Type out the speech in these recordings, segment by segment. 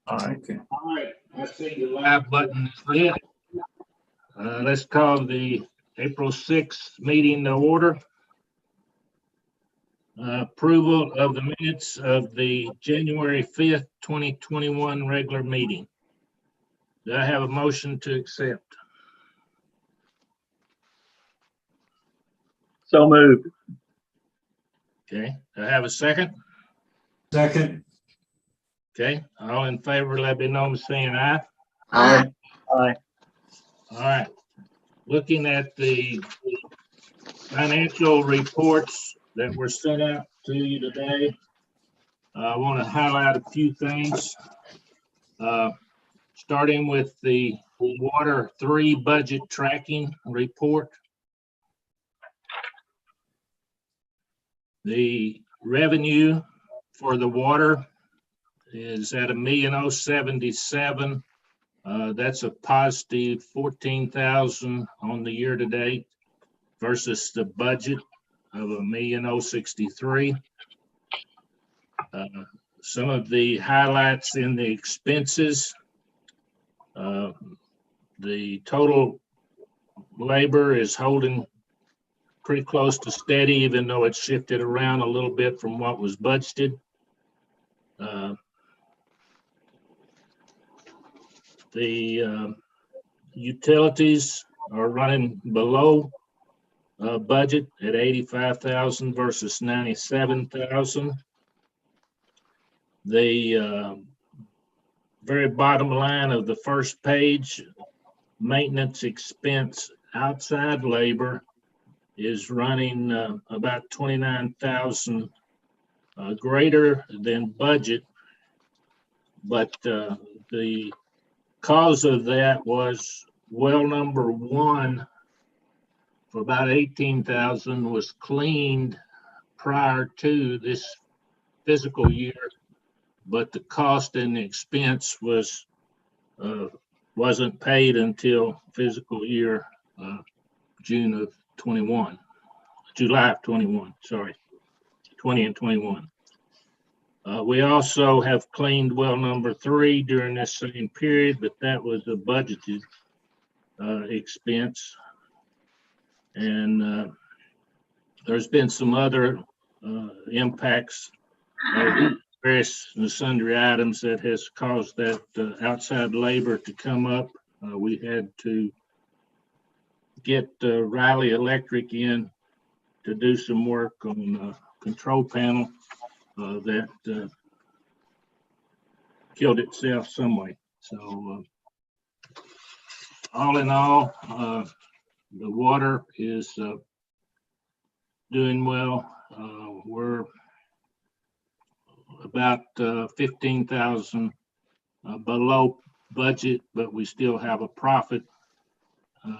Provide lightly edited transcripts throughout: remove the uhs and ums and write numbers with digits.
All right. Okay. All right, I see the live button is lit. Let's call the April 6th meeting to order. Approval of the minutes of the January 5th, 2021 regular meeting. Do I have a motion to accept? So moved. Okay, do I have a second? Second. Okay, all in favor, let me know by saying aye. Aye. Aye. All right, looking at the financial reports that were sent out to you today, I want to highlight a few things. Starting with the Water 3 budget tracking report. The revenue for the water is at $1,077,000. That's a positive 14,000 on the year to date versus the budget of $1,063,000. Some of the highlights in the expenses. The total labor is holding pretty close to steady, even though it's shifted around a little bit from what was budgeted. The utilities are running below budget at 85,000 versus 97,000. The very bottom line of the first page, maintenance expense outside labor is running about 29,000 greater than budget, but the cause of that was well number 1 for about 18,000 was cleaned prior to this fiscal year, but the cost and the expense wasn't paid until fiscal year July of 21, sorry, 20 and 21. We also have cleaned well number 3 during this same period, but that was a budgeted expense. And there's been some other impacts of various and sundry items that has caused that outside labor to come up. We had to get Riley Electric in to do some work on the control panel that killed itself some way. So all in all, the water is doing well. We're about 15,000 below budget, but we still have a profit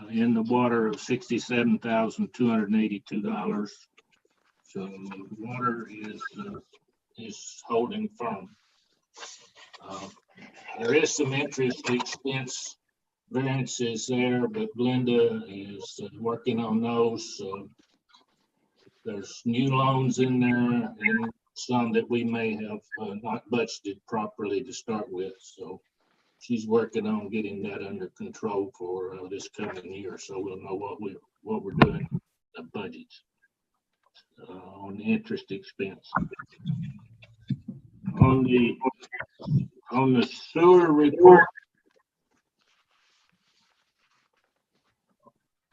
in the water of $67,282. So water is holding firm. There is some interest expense variances there, but Glenda is working on those. There's new loans in there and some that we may have not budgeted properly to start with. So she's working on getting that under control for this coming year. So we'll know what we're doing the budgets on the interest expense. On the sewer report.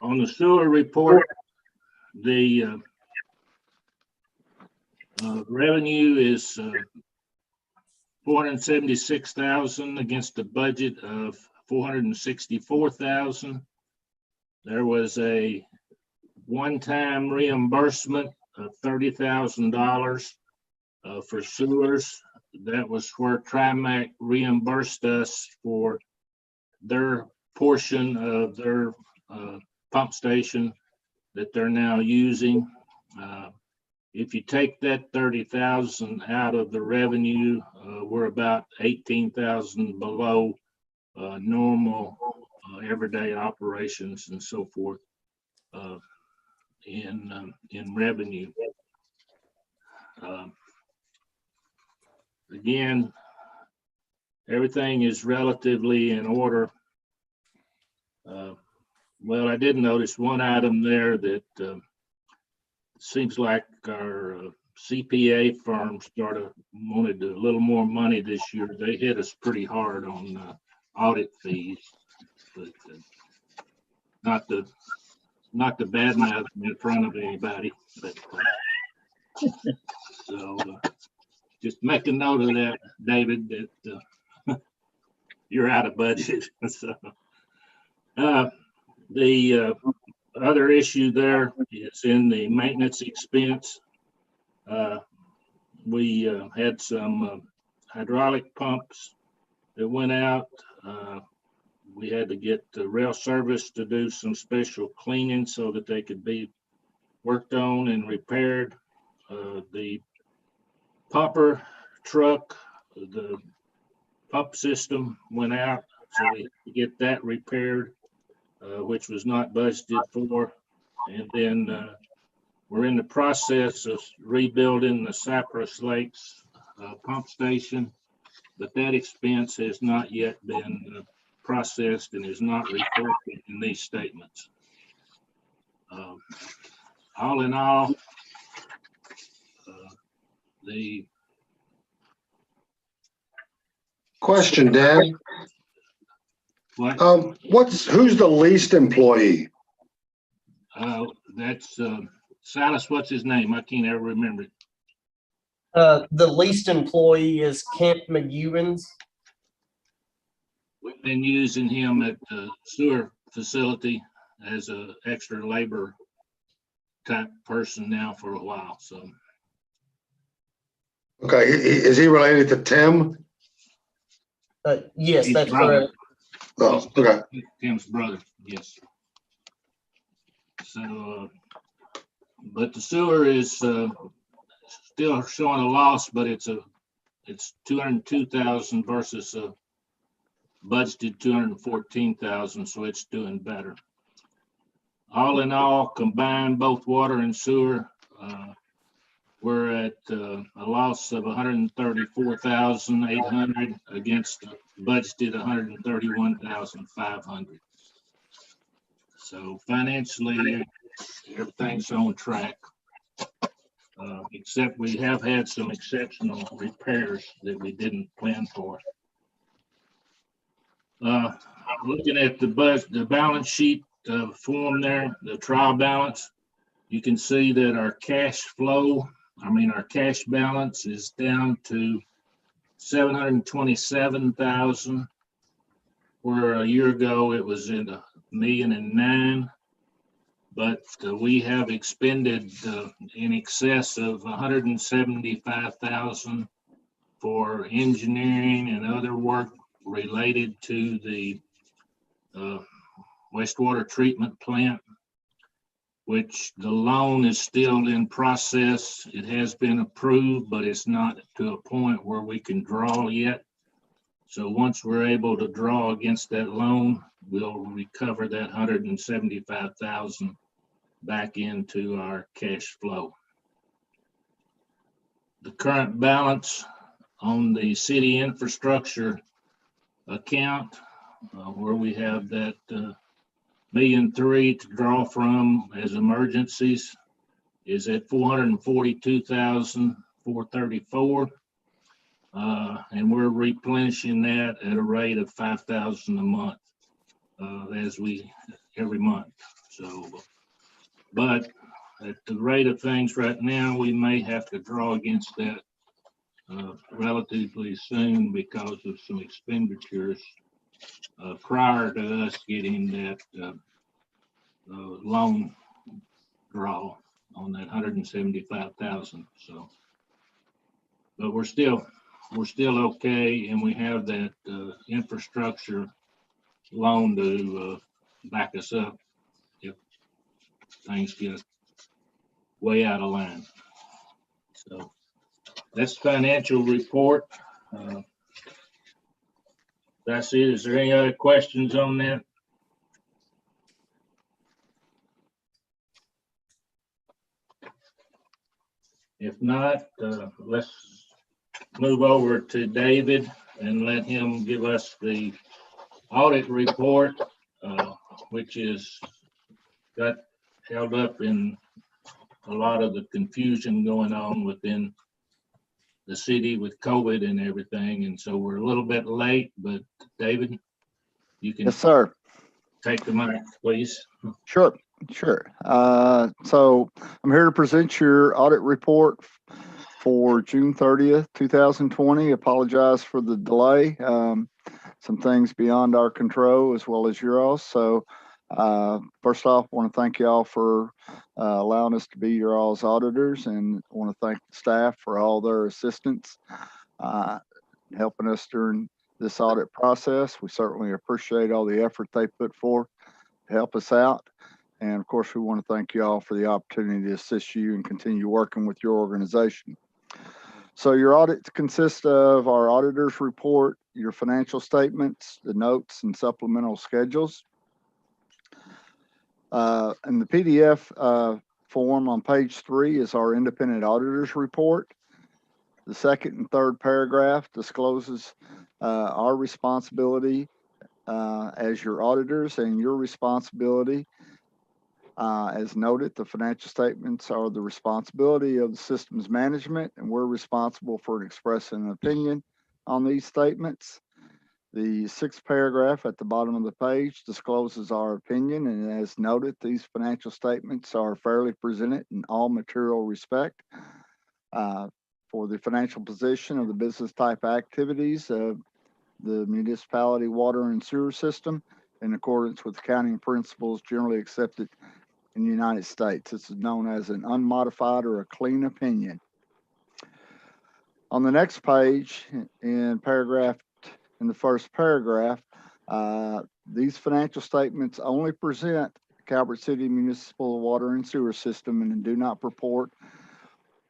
On the sewer report, the revenue is 476,000 against a budget of 464,000. There was a one-time reimbursement of $30,000 for sewers. That was where TriMac reimbursed us for their portion of their pump station that they're now using. If you take that 30,000 out of the revenue, we're about 18,000 below normal everyday operations and so forth in revenue. Again, everything is relatively in order. Well, I did notice one item there that seems like our CPA firm wanted a little more money this year. They hit us pretty hard on audit fees, but not the bad mouth in front of anybody. But so just make a note of that, David, that you're out of budget. So the other issue there is in the maintenance expense. We had some hydraulic pumps that went out. We had to get the rail service to do some special cleaning so that they could be worked on and repaired. The popper truck, the pump system went out, so we had to get that repaired, which was not budgeted for. And then we're in the process of rebuilding the Cypress Lakes pump station, but that expense has not yet been processed and is not reflected in these statements. All in all, the Question, Dan. what Who's the least employee? that's Silas, what's his name? I can't ever remember it. The least employee is Kent McEwens. We've been using him at the sewer facility as a extra labor type person now for a while. So Okay, is he related to Tim? Yes, He's that's brother. correct. Oh, okay. Tim's brother, yes. So, but the sewer is still showing a loss, but it's 202,000 versus a budgeted 214,000, so it's doing better. All in all, combined both water and sewer, we're at a loss of 134,800 against a budgeted 131,500. So financially, everything's on track, except we have had some exceptional repairs that we didn't plan for. Looking at the balance sheet form there, the trial balance, you can see that our cash balance is down to 727,000, where a year ago it was in $1,000,009. But we have expended in excess of 175,000 for engineering and other work related to the wastewater treatment plant, which the loan is still in process. It has been approved, but it's not to a point where we can draw yet. So once we're able to draw against that loan, we'll recover that 175,000 back into our cash flow. The current balance on the city infrastructure account, where we have that $1,000,003 to draw from as emergencies, is at 442,434, and we're replenishing that at a rate of 5,000 a month every month. So, but at the rate of things right now, we may have to draw against that relatively soon because of some expenditures prior to us getting that loan draw on that 175,000. So, but we're still okay, and we have that infrastructure loan to back us up if things get way out of line. So that's the financial report. That's it. Is there any other questions on that? If not, let's move over to David and let him give us the audit report, which is got held up in a lot of the confusion going on within the city with COVID and everything. And so we're a little bit late, but David, you can Yes, sir. take the mic, please. Sure. So I'm here to present your audit report for June 30th, 2020. Apologize for the delay. Some things beyond our control as well as yours. So first off, I want to thank you all for allowing us to be your all's auditors, and I want to thank the staff for all their assistance helping us during this audit process. We certainly appreciate all the effort they put forth to help us out. And of course, we want to thank you all for the opportunity to assist you and continue working with your organization. So your audit consists of our auditor's report, your financial statements, the notes and supplemental schedules. In the PDF form on page 3 is our independent auditor's report. The second and third paragraph discloses our responsibility as your auditors and your responsibility. As noted, the financial statements are the responsibility of the systems management, and we're responsible for expressing an opinion on these statements. The sixth paragraph at the bottom of the page discloses our opinion, and as noted, these financial statements are fairly presented in all material respect for the financial position of the business type activities of the municipality water and sewer system in accordance with accounting principles generally accepted in the United States. This is known as an unmodified or a clean opinion. On the next page, in the first paragraph, these financial statements only present Calvert City Municipal Water and Sewer System and do not purport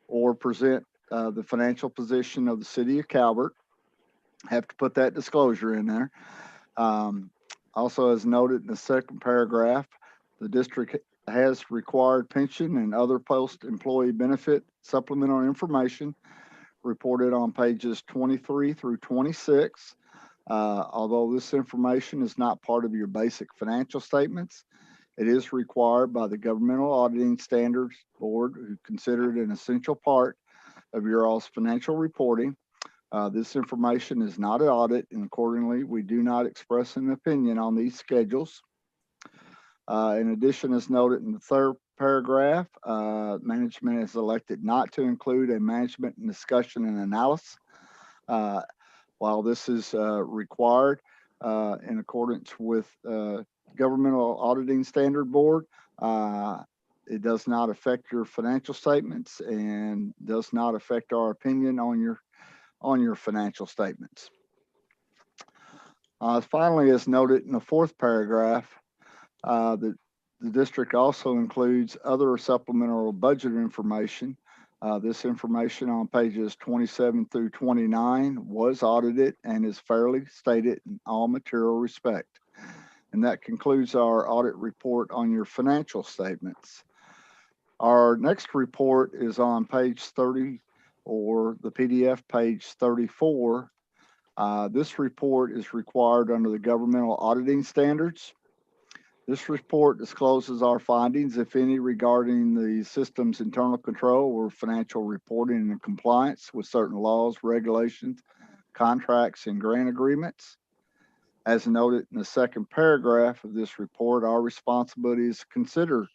or present the financial position of the city of Calvert. Have to put that disclosure in there. Also, as noted in the second paragraph, the district has required pension and other post-employee benefit supplemental information reported on pages 23 through 26. Although this information is not part of your basic financial statements, it is required by the Governmental Auditing Standards Board, who consider it an essential part of your all's financial reporting. This information is not an audit, and accordingly, we do not express an opinion on these schedules. In addition, as noted in the third paragraph, management has elected not to include a management discussion and analysis. While this is required in accordance with Governmental Auditing Standard Board, it does not affect your financial statements and does not affect our opinion on your financial statements. Finally, as noted in the fourth paragraph, the district also includes other supplemental budget information. This information on pages 27 through 29 was audited and is fairly stated in all material respect. And that concludes our audit report on your financial statements. Our next report is on page 30, or the PDF page 34. This report is required under the Governmental Auditing Standards. This report discloses our findings, if any, regarding the system's internal control or financial reporting and compliance with certain laws, regulations, contracts, and grant agreements. As noted in the second paragraph of this report, our responsibility is to consider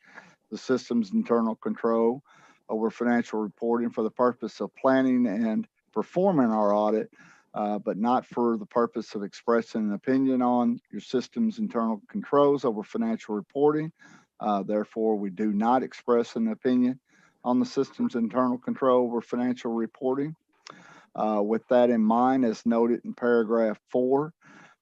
the system's internal control over financial reporting for the purpose of planning and performing our audit, but not for the purpose of expressing an opinion on your system's internal controls over financial reporting. Therefore, we do not express an opinion on the system's internal control over financial reporting. With that in mind, as noted in paragraph 4,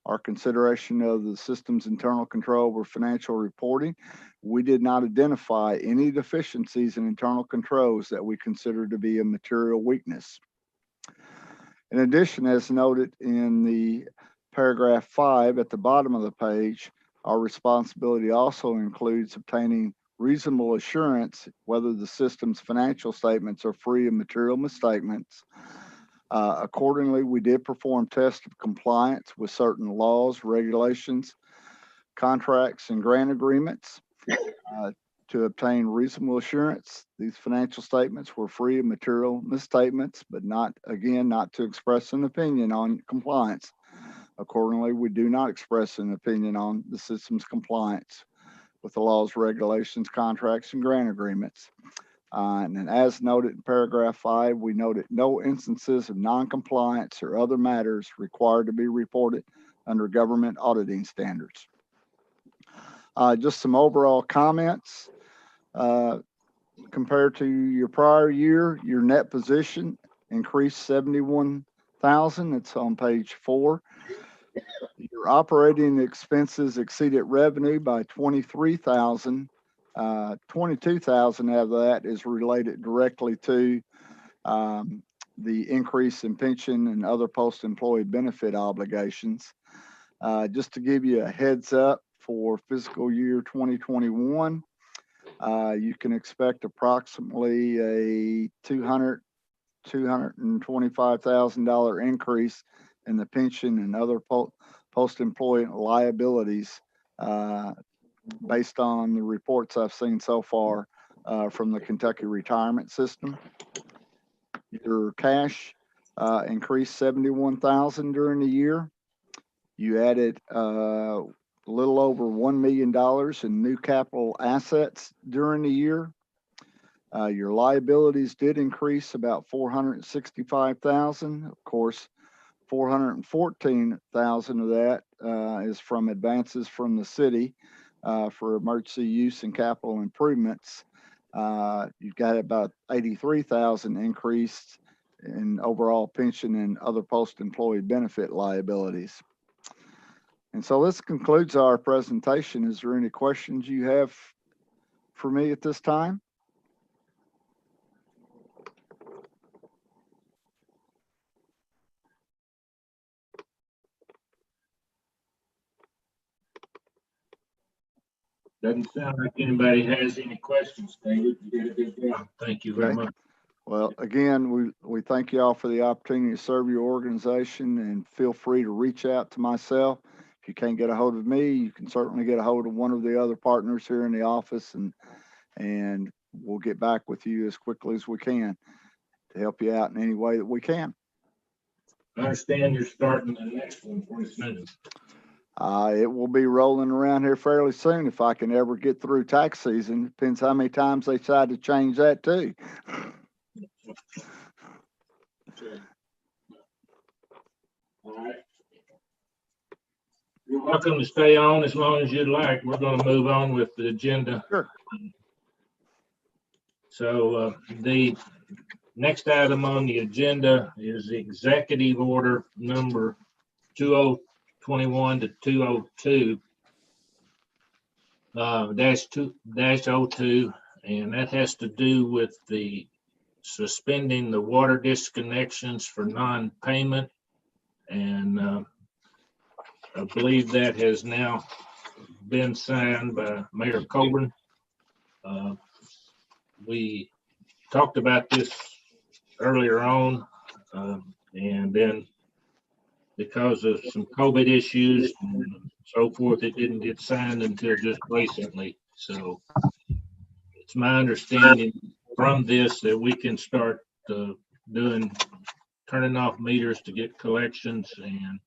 our consideration of the system's internal control over financial reporting, we did not identify any deficiencies in internal controls that we consider to be a material weakness. In addition, as noted in the paragraph 5 at the bottom of the page, our responsibility also includes obtaining reasonable assurance whether the system's financial statements are free of material misstatements, Accordingly, we did perform tests of compliance with certain laws, regulations, contracts, and grant agreements. To obtain reasonable assurance, these financial statements were free of material misstatements, but not to express an opinion on compliance. Accordingly, we do not express an opinion on the system's compliance with the laws, regulations, contracts, and grant agreements. And as noted in paragraph 5, we noted no instances of non-compliance or other matters required to be reported under government auditing standards. Just some overall comments. Compared to your prior year, your net position increased 71,000. It's on page 4. Your operating expenses exceeded revenue by 23,000. 22,000 out of that is related directly to the increase in pension and other post-employee benefit obligations. Just to give you a heads up for fiscal year 2021, you can expect approximately a $225,000 increase in the pension and other post-employment liabilities based on the reports I've seen so far from the Kentucky retirement system. Your cash increased 71,000 during the year. You added a little over $1 million in new capital assets during the year. Your liabilities did increase about 465,000. Of course, 414,000 of that is from advances from the city for emergency use and capital improvements. You've got about 83,000 increase in overall pension and other post-employee benefit liabilities. And so this concludes our presentation. Is there any questions you have for me at this time? Doesn't sound like anybody has any questions, David. You did a good job. Thank you very Okay. much. Well, again, we thank you all for the opportunity to serve your organization, and feel free to reach out to myself. If you can't get a hold of me, you can certainly get a hold of one of the other partners here in the office, and we'll get back with you as quickly as we can to help you out in any way that we can. I understand you're starting the next one pretty soon. It will be rolling around here fairly soon if I can ever get through tax season. Depends how many times they decide to change that too. All right. You're welcome to stay on as long as you'd like. We're going to move on with the agenda. Sure. So the next item on the agenda is the executive order number 2021 to 202 -02, and that has to do with the suspending the water disconnections for non-payment. And I believe that has now been signed by Mayor Coburn. We talked about this earlier on, and then because of some COVID issues and so forth, it didn't get signed until just recently. So it's my understanding from this that we can start turning off meters to get collections and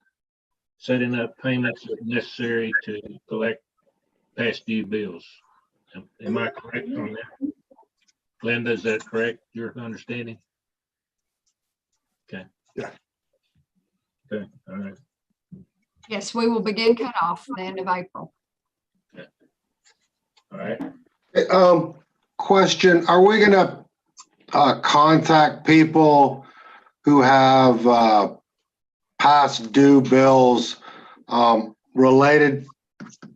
setting up payments if necessary to collect past due bills. Am I correct on that? Linda, is that correct, your understanding? Okay. Yeah. Okay, all right. Yes, we will begin cutoff the end of April. All right. Question, are we gonna contact people who have past due bills related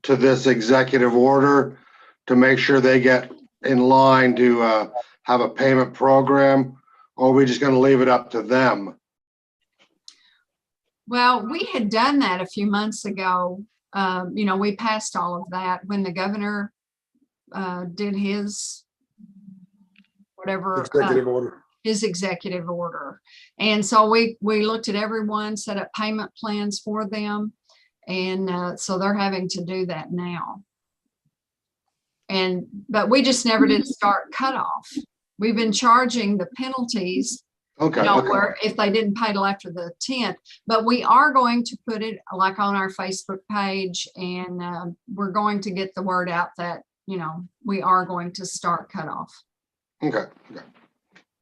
to this executive order to make sure they get in line to have a payment program, or are we just gonna leave it up to them? Well, we had done that a few months ago. We passed all of that when the governor did his whatever. Executive order. his executive order. And so we looked at everyone, set up payment plans for them. And so they're having to do that now. But we just never did start cutoff. We've been charging the penalties, Okay, you know, okay. where if they didn't pay till after the 10th, but we are going to put it like on our Facebook page, and we're going to get the word out that, you know, we are going to start cutoff. Okay, okay.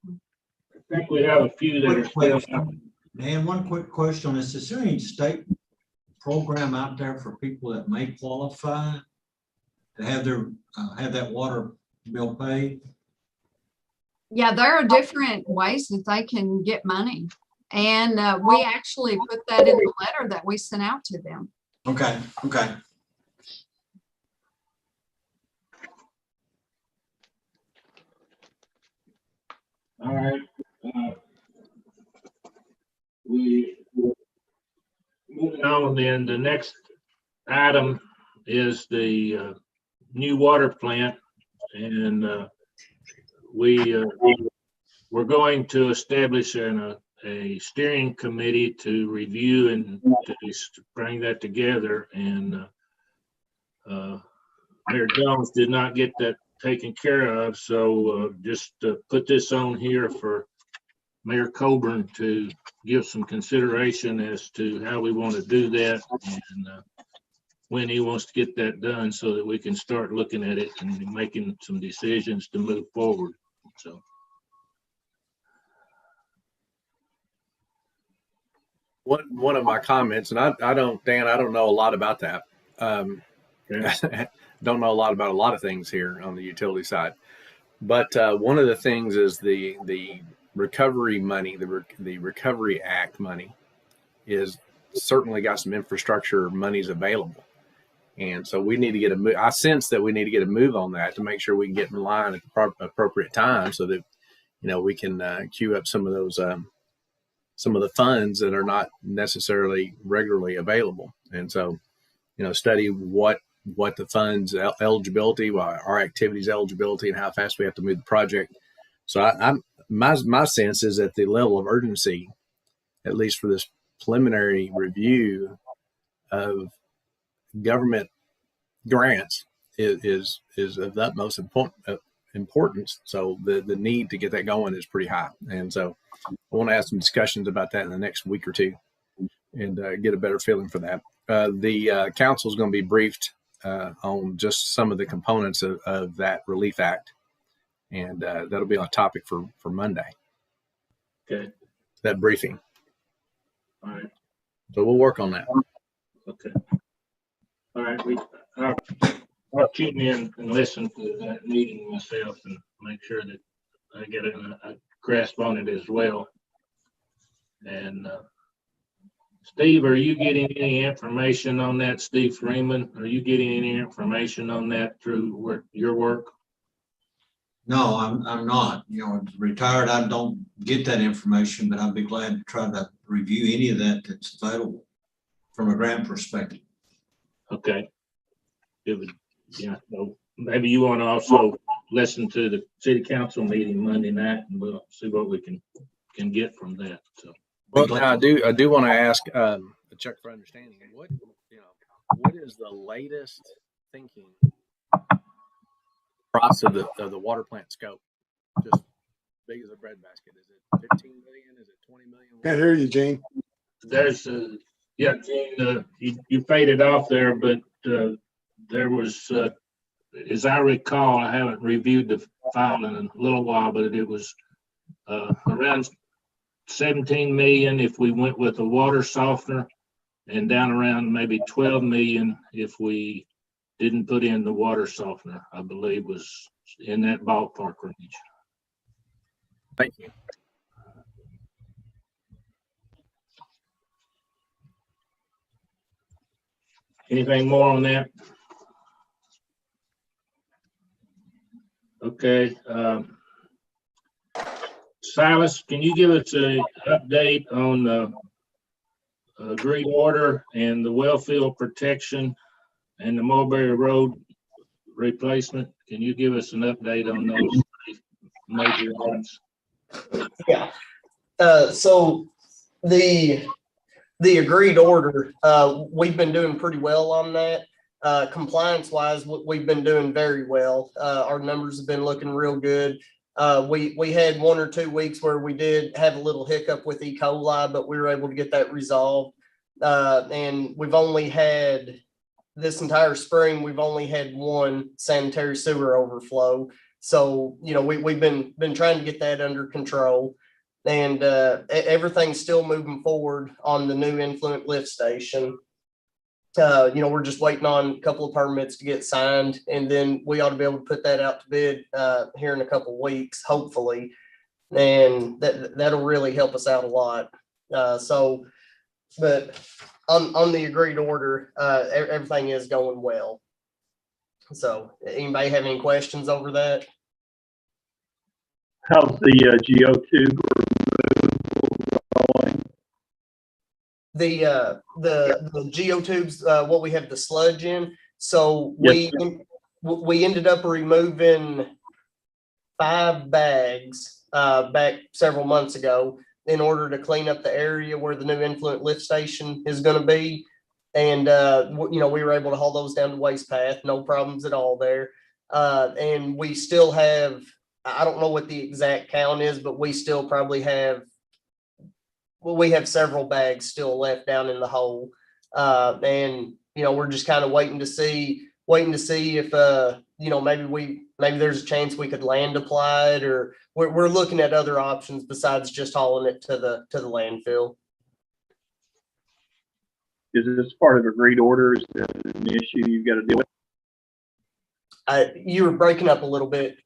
I think we have a few that are Quick still. question. Dan, one quick question on this. Is there any state program out there for people that may qualify to have their, have that water bill paid? Yeah, there are different ways that they can get money. And we actually put that in the letter that we sent out to them. Okay, okay. All right. We moving on then, the next item is the new water plant. And we're going to establish a steering committee to review and to bring that together. And Mayor Jones did not get that taken care of, so just put this on here for Mayor Coburn to give some consideration as to how we want to do that and when he wants to get that done so that we can start looking at it and making some decisions to move forward. So. One of my comments, and I don't, Dan, I don't know a lot about that. Don't know a lot about a lot of things here on the utility side, but one of the things is the recovery money, the Recovery Act money, is certainly got some infrastructure monies available, and so we need to get a move. I sense that we need to get a move on that to make sure we can get in line at the appropriate time, so that we can queue up some of those some of the funds that are not necessarily regularly available, and so study what the funds eligibility, our activities eligibility, and how fast we have to move the project. So my sense is that the level of urgency, at least for this preliminary review of government grants, is of the utmost importance. So the need to get that going is pretty high. And so I want to have some discussions about that in the next week or two and get a better feeling for that. The council is going to be briefed on just some of the components of that Relief Act. And that'll be on topic for Monday. Okay. That briefing. All right. So we'll work on that. Okay. All right. I'll tune in and listen to that meeting myself and make sure that I get a grasp on it as well. And Steve, are you getting any information on that? Steve Freeman, are you getting any information on that through your work? No, I'm not. Retired, I don't get that information, but I'd be glad to try to review any of that that's available from a grant perspective. Okay. So maybe you want to also listen to the city council meeting Monday night, and we'll see what we can get from that. So. Well, now I do want to ask a check for understanding. What is the latest thinking price of the water plant scope? Just big as a breadbasket. Is it 15 million? Is it 20 million? Can't hear you, Gene. There's Gene, you faded off there, but there was, as I recall, I haven't reviewed the file in a little while, but it was around 17 million if we went with a water softener, and down around maybe 12 million if we didn't put in the water softener. I believe was in that ballpark range. Thank you. Anything more on that? Okay. Silas, can you give us an update on the agreed order and the well field protection and the Mulberry Road replacement? Can you give us an update on those major items? Yeah. So the agreed order, we've been doing pretty well on that. Compliance wise, we've been doing very well. Our numbers have been looking real good. We had 1 or 2 weeks where we did have a little hiccup with E. coli, but we were able to get that resolved. And we've only had this entire spring, we've only had 1 sanitary sewer overflow. So, you know, we've been trying to get that under control. And everything's still moving forward on the new influent lift station. You know, we're just waiting on a couple of permits to get signed, and then we ought to be able to put that out to bid here in a couple of weeks, hopefully. And that'll really help us out a lot. But on the agreed order, everything is going well. So anybody have any questions over that? How's the GO2 going? The geotubes, what we have the sludge in. So Yes, we ended up removing 5 bags back several months ago in order to clean up the area where the new influent lift station is going to be. And, you know, we were able to haul those down the waste path, no problems at all there. And we still have, I don't know what the exact count is, but we still probably have, well, we have several bags still left down in the hole. And, you know, we're just kind of waiting to see if, you know, maybe there's a chance we could land apply it, or we're looking at other options besides just hauling it to the landfill. Is this part of agreed orders, an issue you've got to deal with? You were breaking up a little bit.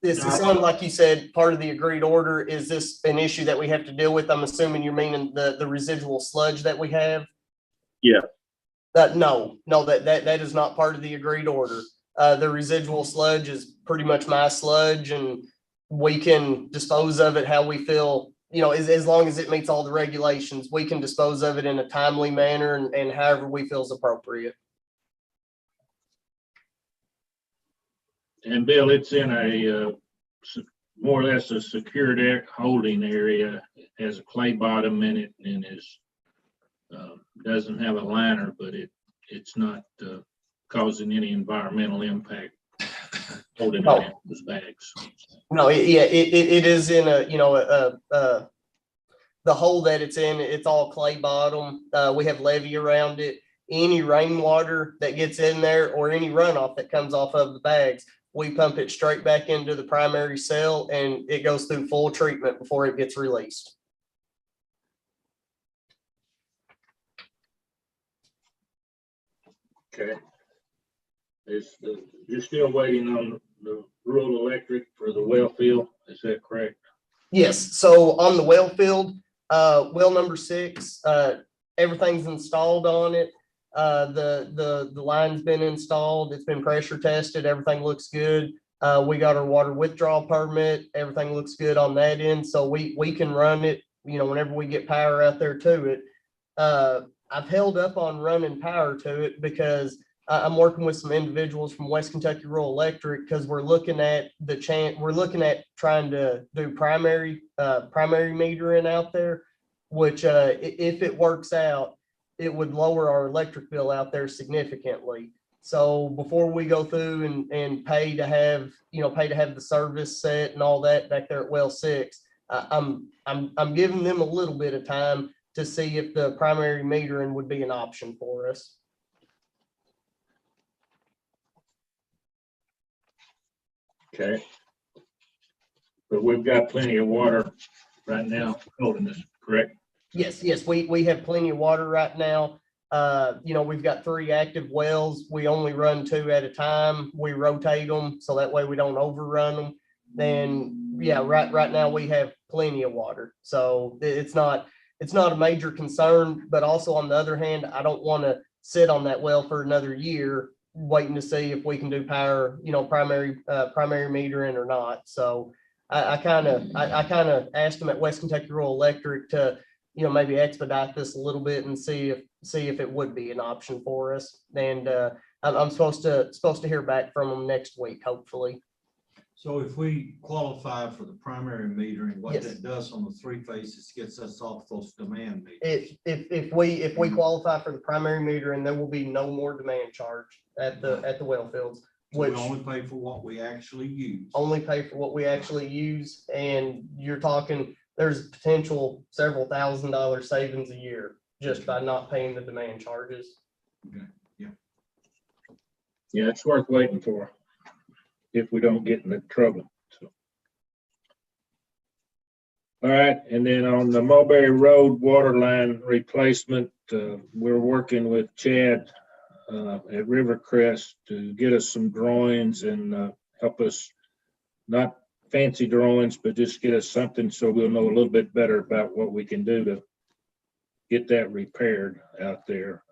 It sounded like you said part of the agreed order. Is this an issue that we have to deal with? I'm assuming you're meaning the residual sludge that we have? Yeah. No, that is not part of the agreed order. The residual sludge is pretty much my sludge, and we can dispose of it how we feel, you know, as long as it meets all the regulations, we can dispose of it in a timely manner and however we feel is appropriate. And Bill, it's in a more or less a secured air holding area. It has a clay bottom in it and is doesn't have a liner, but it's not causing any environmental impact holding it in those bags. No, it is in a, you know, the hole that it's in, it's all clay bottom. We have levee around it. Any rainwater that gets in there or any runoff that comes off of the bags, we pump it straight back into the primary cell, and it goes through full treatment before it gets released. Okay. You're still waiting on the rural electric for the well field, is that correct? Yes, so on the well field, well number 6, everything's installed on it. The line's been installed, it's been pressure tested, everything looks good. We got our water withdrawal permit, everything looks good on that end, so we can run it, you know, whenever we get power out there to it. I've held up on running power to it because I'm working with some individuals from West Kentucky Rural Electric, because we're looking at trying to do primary metering out there, which if it works out, it would lower our electric bill out there significantly. So before we go through and pay to have the service set and all that back there at well 6, I'm giving them a little bit of time to see if the primary metering would be an option for us. Okay. But we've got plenty of water right now holding this, correct? Yes, we have plenty of water right now. You know, we've got 3 active wells. We only run 2 at a time. We rotate them so that way we don't overrun them. Then, yeah, right now we have plenty of water. So it's not a major concern, but also on the other hand, I don't want to sit on that well for another year waiting to see if we can do power, you know, primary metering or not. So I kind of asked them at West Kentucky Rural Electric to, you know, maybe expedite this a little bit and see if it would be an option for us. And I'm supposed to hear back from them next week, hopefully. So if we qualify for the primary metering, what Yes. that does on the three phases gets us off those demand meters. If we qualify for the primary meter, and there will be no more demand charge at the well fields, So we which only pay for what we actually use. only pay for what we actually use, and you're talking, there's potential several $1,000 savings a year just by not paying the demand charges. Yeah, it's worth waiting for if we don't get into trouble. So. All right, and then on the Mulberry Road water line replacement, we're working with Chad at Rivercrest to get us some drawings and help us, not fancy drawings, but just get us something so we'll know a little bit better about what we can do to get that repaired out there.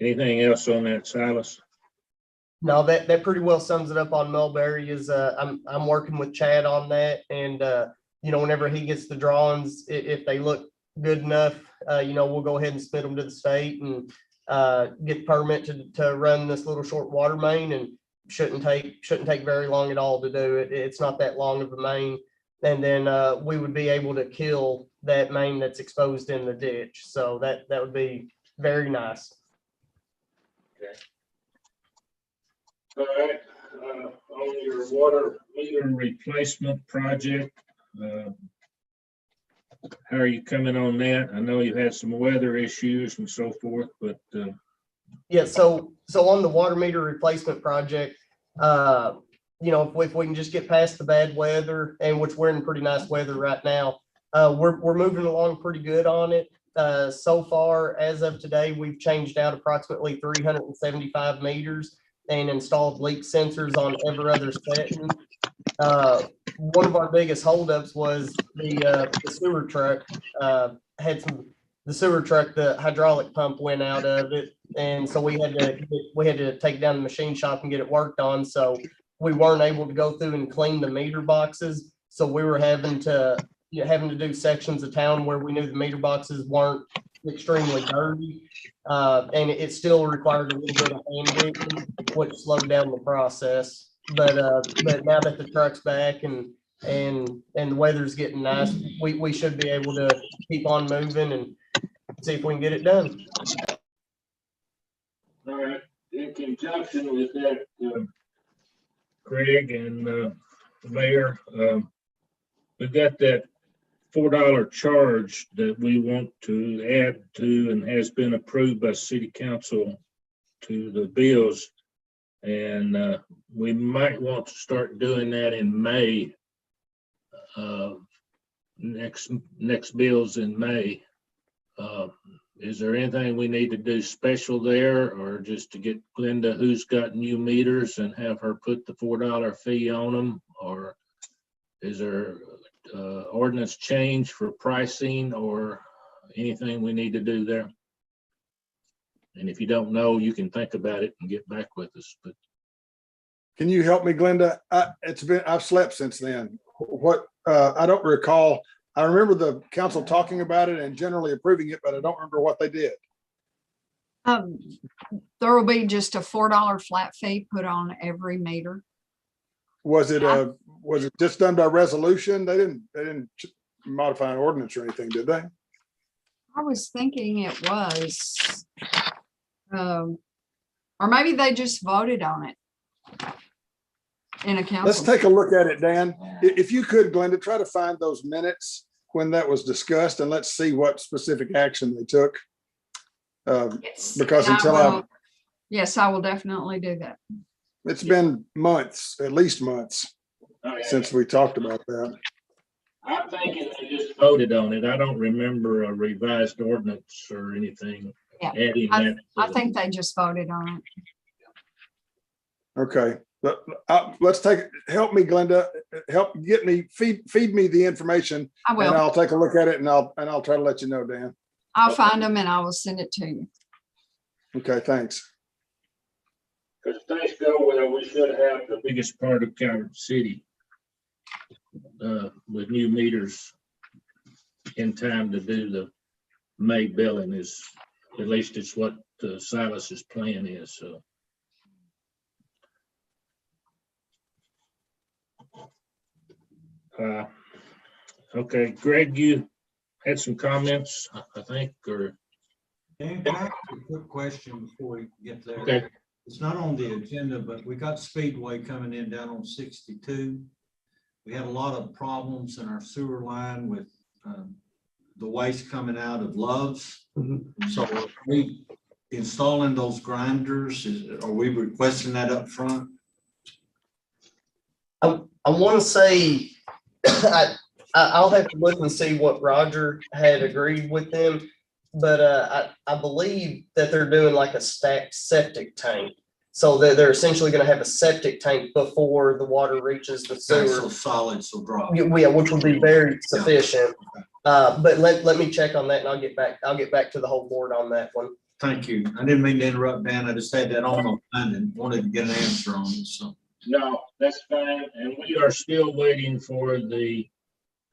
Anything else on that, Silas? No, that pretty well sums it up on Mulberry. Is I'm working with Chad on that, and whenever he gets the drawings, if they look good enough, we'll go ahead and submit them to the state and get the permit to run this little short water main, and shouldn't take very long at all to do it. It's not that long of a main, and then we would be able to kill that main that's exposed in the ditch. So that would be very nice. All right, on your water meter replacement project, how are you coming on that? I know you had some weather issues and so forth, but Yeah, so on the water meter replacement project, if we can just get past the bad weather, and which we're in pretty nice weather right now, we're moving along pretty good on it. So far, as of today, we've changed out approximately 375 meters and installed leak sensors on every other section. One of our biggest holdups was the sewer truck. The hydraulic pump went out of it, and so we had to take down the machine shop and get it worked on. So we weren't able to go through and clean the meter boxes. So we were having to do sections of town where we knew the meter boxes weren't extremely dirty, and it still required a little bit of hand digging, which slowed down the process. But now that the truck's back and the weather's getting nice, we should be able to keep on moving and see if we can get it done. all right, in conjunction with that, Craig and the mayor, we got that $4 charge that we want to add to and has been approved by city council to the bills. And we might want to start doing that in May. Next bills in May. Is there anything we need to do special there, or just to get Glenda, who's got new meters, and have her put the $4 fee on them? Or is there ordinance change for pricing or anything we need to do there? And if you don't know, you can think about it and get back with us. But Can you help me, Glenda? I've slept since then. I don't recall. I remember the council talking about it and generally approving it, but I don't remember what they did. There will be just a $4 flat fee put on every meter. Was it just done by resolution? They didn't modify an ordinance or anything, did they? I was thinking it was, or maybe they just voted on it in a Let's council. take a look at it, Dan. If you could, Glenda, try to find those minutes when that was discussed, and let's see what specific action they took. Yes, Because and until yes, I will definitely do that. it's been months, at least months, since we talked about that. I'm thinking they just voted on it. I don't remember a revised ordinance or anything Yeah, adding that. I think they just voted on it. Okay, let's help me, Glenda, feed me the information, I and will. I'll take a look at it, and I'll try to let you know, Dan. I'll find them and I will send it to you. Okay, thanks. Because if things go well, we should have the biggest part of Calvert City with new meters in time to do the May billing. Is at least it's what Silas's plan is. So, Okay, Greg, you had some comments, I think, or, Dan, can I ask a quick question before we get there? okay, It's not on the agenda, but we got Speedway coming in down on 62. We had a lot of problems in our sewer line with the waste coming out of Love's. So are we installing those grinders? Are we requesting that up front? I want to say, I'll have to look and see what Roger had agreed with them. But I believe that they're doing like a stacked septic tank. So they're essentially going to have a septic tank before the water reaches the So sewer. solids will drop. Yeah, which will be very sufficient. But let me check on that and I'll get back to the whole board on that one. Thank you. I didn't mean to interrupt, Dan. I just had that on my mind and wanted to get an answer on it, so. no, that's fine. And we are still waiting for the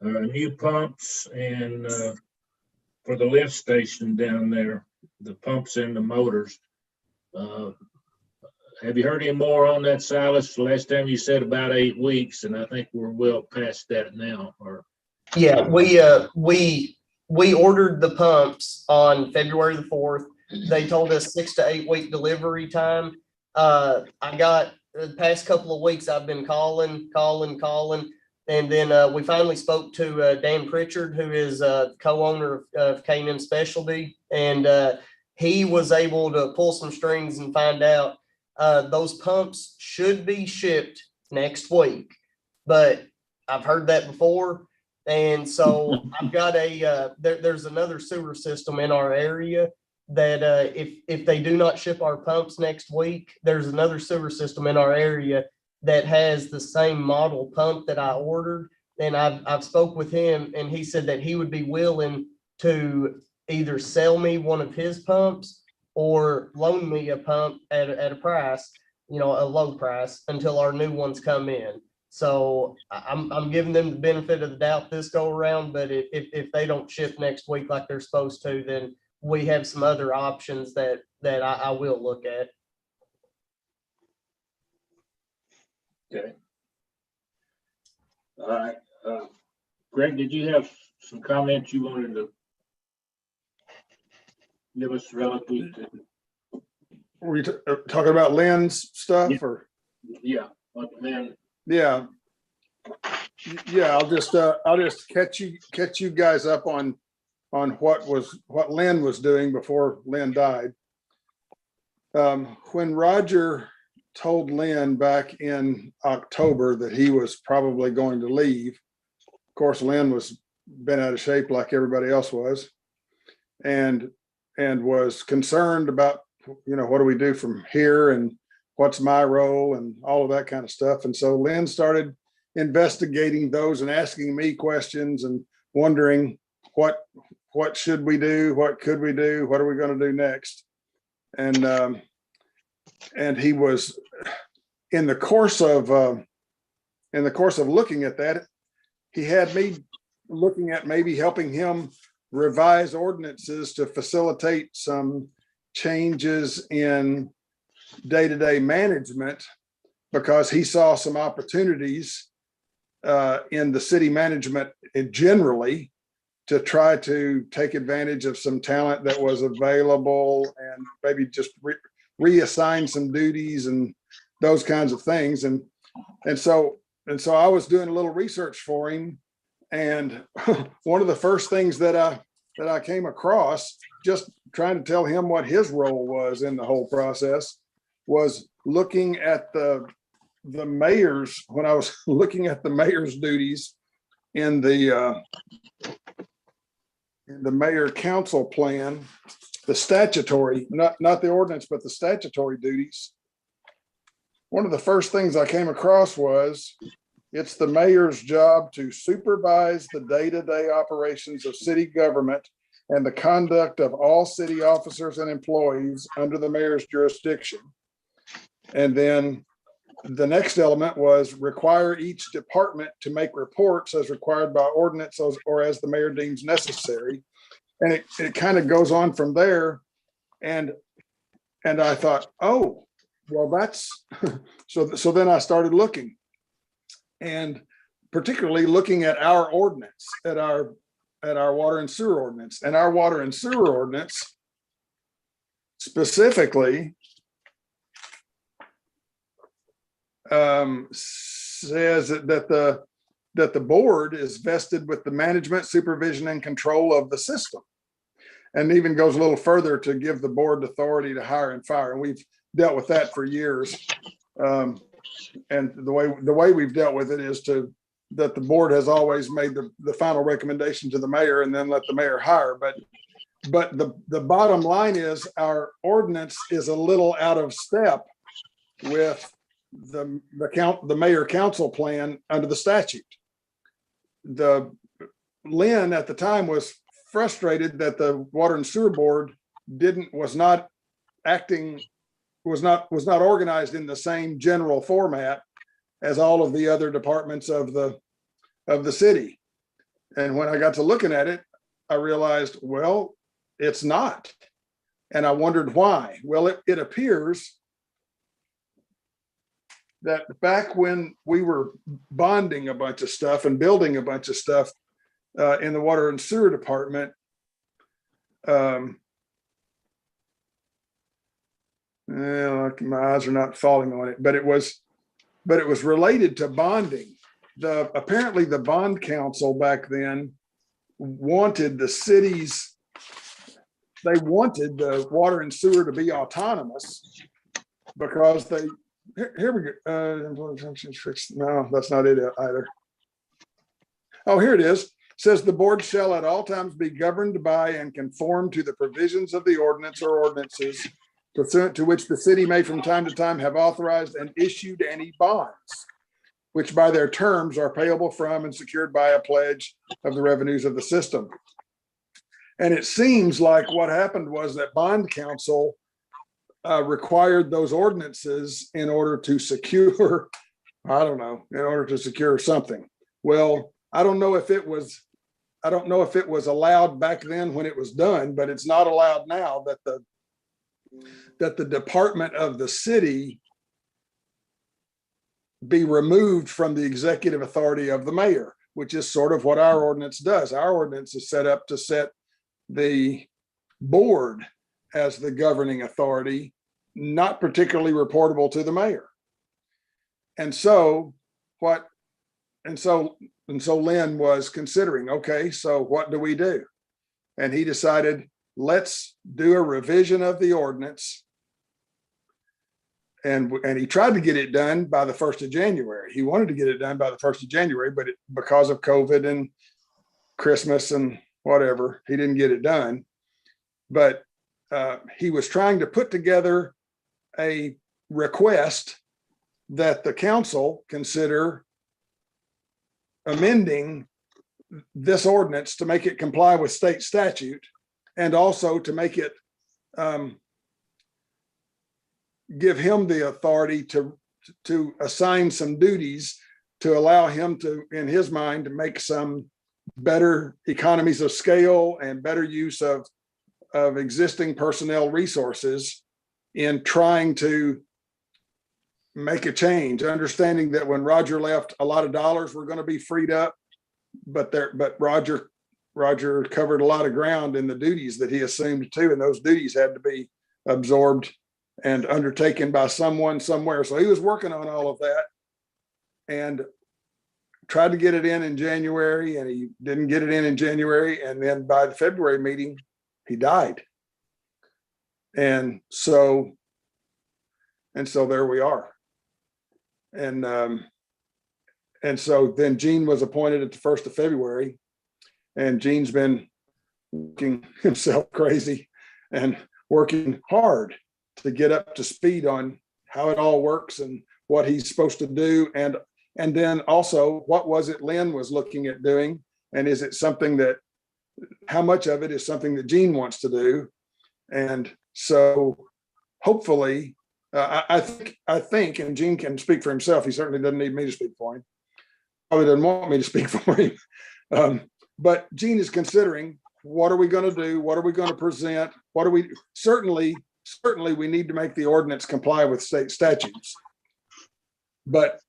new pumps and for the lift station down there, the pumps and the motors. Have you heard any more on that, Silas? Last time you said about 8 weeks, and I think we're well past that now, or. Yeah, we ordered the pumps on February the 4th. They told us 6 to 8 week delivery time. I got the past couple of weeks, I've been calling. And then we finally spoke to Dan Pritchard, who is co-owner of K&M Specialty. And he was able to pull some strings and find out those pumps should be shipped next week. But I've heard that before. And so I've got there's another sewer system in our area that if they do not ship our pumps next week, there's another sewer system in our area that has the same model pump that I ordered. And I've spoke with him and he said that he would be willing to either sell me one of his pumps or loan me a pump at a price, a low price until our new ones come in. So I'm giving them the benefit of the doubt this go around, but if they don't ship next week like they're supposed to, then we have some other options that I will look at. Okay. All right. Greg, did you have some comments you wanted to give us relative to? Were you talking about Lynn's stuff or? Yeah, but then. Yeah. Yeah, I'll just catch you guys up on what Lynn was doing before Lynn died. When Roger told Lynn back in October that he was probably going to leave, of course, Lynn was bent out of shape like everybody else was, and was concerned about, what do we do from here and what's my role and all of that kind of stuff. And so Lynn started investigating those and asking me questions and wondering what should we do? What could we do? What are we going to do next? And he was in the course of looking at that, he had me looking at maybe helping him revise ordinances to facilitate some changes in day-to-day management, because he saw some opportunities in the city management generally to try to take advantage of some talent that was available and maybe just reassign some duties and those kinds of things. And so I was doing a little research for him. And one of the first things that I came across, just trying to tell him what his role was in the whole process, was looking at the mayor's, when I was looking at the mayor's duties in the mayor council plan, the statutory, not the ordinance, but the statutory duties. One of the first things I came across was it's the mayor's job to supervise the day-to-day operations of city government and the conduct of all city officers and employees under the mayor's jurisdiction. And then the next element was require each department to make reports as required by ordinance or as the mayor deems necessary. And it kind of goes on from there. And I thought, oh, well, that's so then I started looking. And particularly looking at our ordinance, at our water and sewer ordinance. And our water and sewer ordinance specifically says that the board is vested with the management, supervision, and control of the system. And even goes a little further to give the board authority to hire and fire. And we've dealt with that for years. And the way we've dealt with it is that the board has always made the final recommendation to the mayor and then let the mayor hire. But the bottom line is our ordinance is a little out of step with the mayor council plan under the statute. Lynn at the time was frustrated that the water and sewer board was not organized in the same general format as all of the other departments of the city. And when I got to looking at it, I realized, well, it's not. And I wondered why. Well, it appears that back when we were bonding a bunch of stuff and building a bunch of stuff in the water and sewer department, my eyes are not falling on it, but it was related to bonding. Apparently the bond council back then wanted the water and sewer to be autonomous because here we go. No, that's not it either. Oh, here it is. Says the board shall at all times be governed by and conform to the provisions of the ordinance or ordinances pursuant to which the city may from time to time have authorized and issued any bonds, which by their terms are payable from and secured by a pledge of the revenues of the system. And it seems like what happened was that bond council required those ordinances in order to secure, in order to secure something. Well, I don't know if it was allowed back then when it was done, but it's not allowed now that the department of the city be removed from the executive authority of the mayor, which is sort of what our ordinance does. Our ordinance is set up to set the board as the governing authority, not particularly reportable to the mayor. And so Lynn was considering, okay, so what do we do? And he decided, let's do a revision of the ordinance. And he tried to get it done by the 1st of January. He wanted to get it done by the 1st of January, but because of COVID and Christmas and whatever, he didn't get it done. But he was trying to put together a request that the council consider amending this ordinance to make it comply with state statute and also to make it give him the authority to assign some duties to allow him to, in his mind, to make some better economies of scale and better use of existing personnel resources in trying to make a change, understanding that when Roger left, a lot of dollars were going to be freed up, but Roger covered a lot of ground in the duties that he assumed too, and those duties had to be absorbed and undertaken by someone somewhere. So he was working on all of that and tried to get it in January, and he didn't get it in January. And then by the February meeting, he died. And so there we are. And so then Gene was appointed at the 1st of February, and Gene's been working himself crazy and working hard to get up to speed on how it all works and what he's supposed to do. And then also, what was it Lynn was looking at doing? And is it something how much of it is something that Gene wants to do? And so hopefully, I think, and Gene can speak for himself. He certainly doesn't need me to speak for him. Probably doesn't want me to speak for him. But Gene is considering, what are we going to do? What are we going to present? Certainly we need to make the ordinance comply with state statutes. But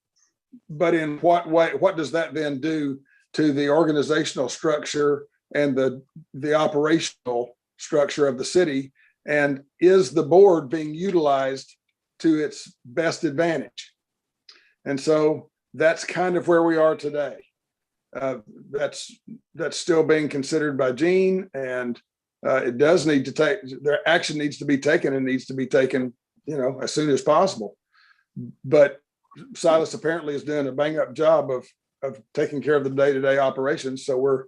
but in what way, what does that then do to the organizational structure and the operational structure of the city? And is the board being utilized to its best advantage? And so that's kind of where we are today. That's still being considered by Gene, and it does need to take, their action needs to be taken and needs to be taken, you know, as soon as possible. But Silas apparently is doing a bang up job of taking care of the day-to-day operations. So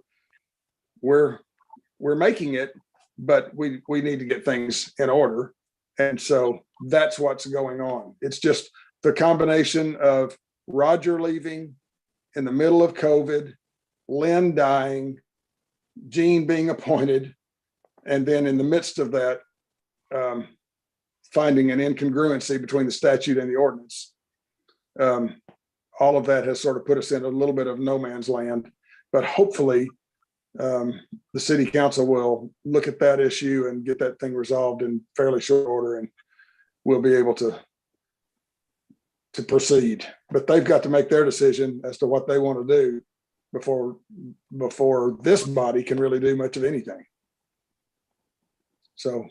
we're making it, but we need to get things in order. And so that's what's going on. It's just the combination of Roger leaving in the middle of COVID, Lynn dying, Gene being appointed, and then in the midst of that, finding an incongruency between the statute and the ordinance. All of that has sort of put us in a little bit of no man's land, but hopefully the city council will look at that issue and get that thing resolved in fairly short order, and we'll be able to proceed. But they've got to make their decision as to what they want to do before this body can really do much of anything. So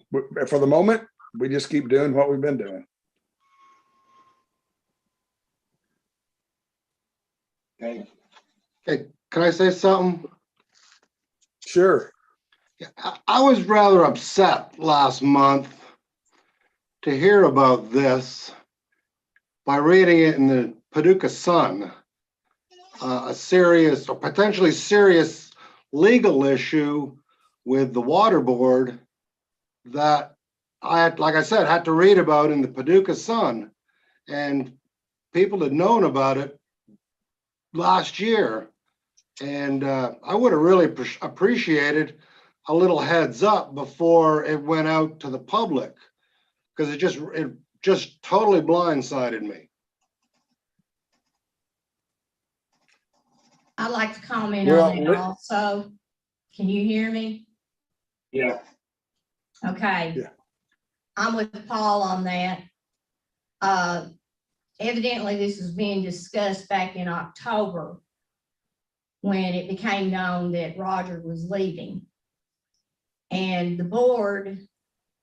for the moment, we just keep doing what we've been doing. Okay, can I say something? Sure. Yeah, I was rather upset last month to hear about this by reading it in the Paducah Sun, a serious or potentially serious legal issue with the water board that I had, like I said, had to read about in the Paducah Sun, and people had known about it last year. And I would have really appreciated a little heads up before it went out to the public, because it just totally blindsided me. I'd like to comment Well, on it also. Can you hear me? Yeah. Okay. Yeah. I'm with Paul on that. Evidently, this was being discussed back in October when it became known that Roger was leaving. And the board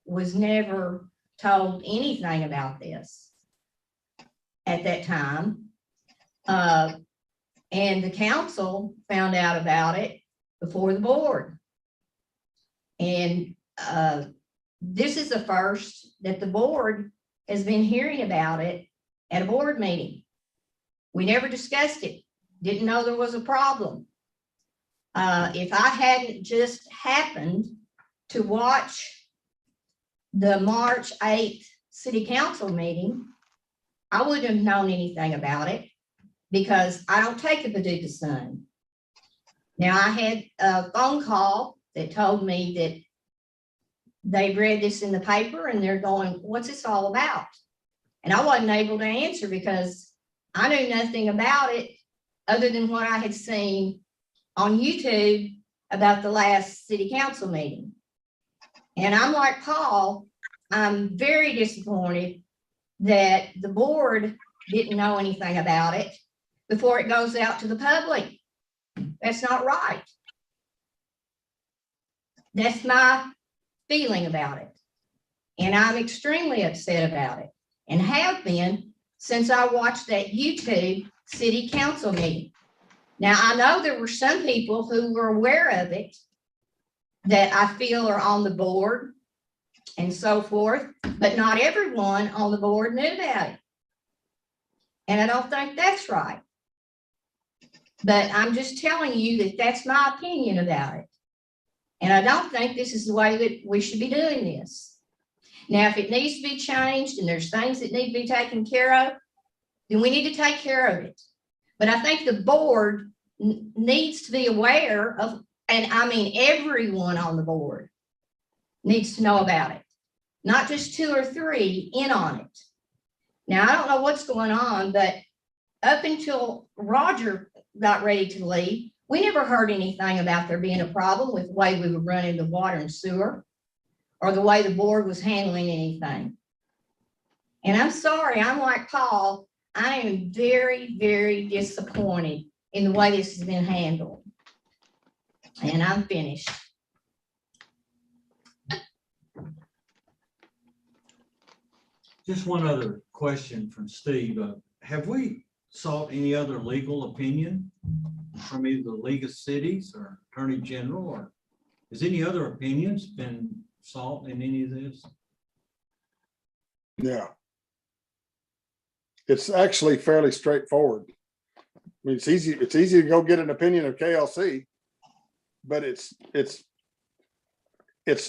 was never told anything about this at that time. And the council found out about it before the board. And this is the first that the board has been hearing about it at a board meeting. We never discussed it, didn't know there was a problem. If I hadn't just happened to watch the March 8th city council meeting, I wouldn't have known anything about it, because I don't take the Paducah Sun. Now, I had a phone call that told me that they read this in the paper and they're going, what's this all about? And I wasn't able to answer because I knew nothing about it other than what I had seen on YouTube about the last city council meeting. And I'm like Paul, I'm very disappointed that the board didn't know anything about it before it goes out to the public. That's not right. That's my feeling about it. And I'm extremely upset about it, and have been since I watched that YouTube city council meeting. Now, I know there were some people who were aware of it that I feel are on the board and so forth, but not everyone on the board knew about it. And I don't think that's right. But I'm just telling you that that's my opinion about it. And I don't think this is the way that we should be doing this. Now, if it needs to be changed and there's things that need to be taken care of, then we need to take care of it. But I think the board needs to be aware of, and I mean, everyone on the board needs to know about it, not just 2 or 3 in on it. Now, I don't know what's going on, but up until Roger got ready to leave, we never heard anything about there being a problem with the way we were running the water and sewer or the way the board was handling anything. And I'm sorry, I'm like Paul, I am very, very disappointed in the way this has been handled. And I'm finished. Just one other question from Steve. Have we sought any other legal opinion from either the League of Cities or Attorney General, or has any other opinions been sought in any of this? Yeah. It's actually fairly straightforward. I mean, it's easy to go get an opinion of KLC, but it's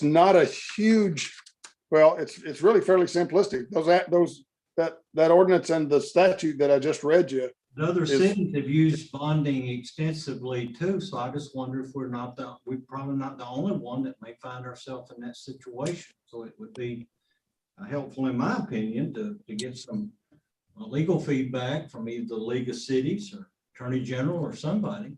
not a huge, well, it's really fairly simplistic. That ordinance and the statute that I just read you. The other is- cities have used bonding extensively too, so I just wonder if we're probably not the only one that may find ourselves in that situation. So it would be helpful, in my opinion, to get some legal feedback from either the League of Cities or Attorney General or somebody.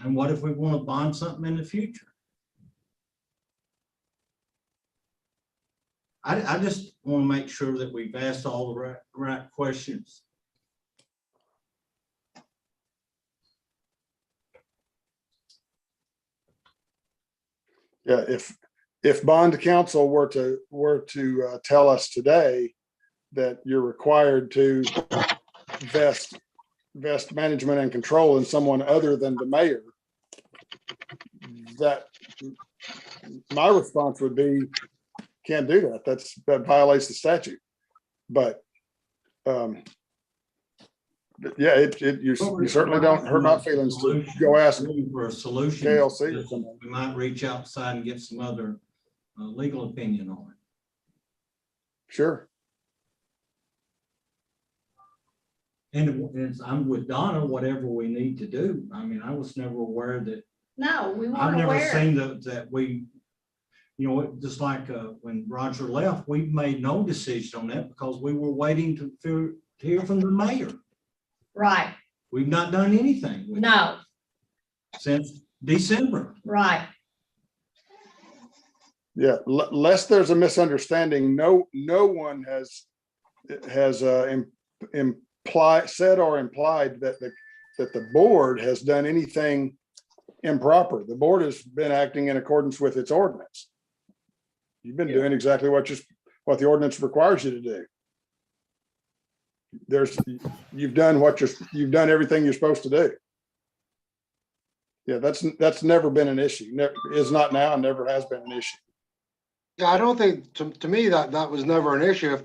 And what if we want to bond something in the future? I just want to make sure that we've asked all the right questions. Yeah, if bond counsel were to tell us today that you're required to vest management and control in someone other than the mayor, that my response would be, can't do that. That violates the statute. But yeah, you certainly don't hurt my feelings to go ask Looking for a solution. KLC or something. We might reach outside and get some other legal opinion on it. Sure. And I'm with Donna, whatever we need to do. I mean, I was never aware that, No, we I've weren't never aware. seen that we, just like when Roger left, we made no decision on that because we were waiting to hear from the mayor. Right, We've not done anything with it no, since December. right. Yeah, lest there's a misunderstanding, no one has said or implied that the board has done anything improper. The board has been acting in accordance with its ordinance. You've been doing exactly what the ordinance requires you to do. You've done everything you're supposed to do. Yeah, that's never been an issue. Never is, not now, and never has been an issue. Yeah, I don't think, to me, that was never an issue. If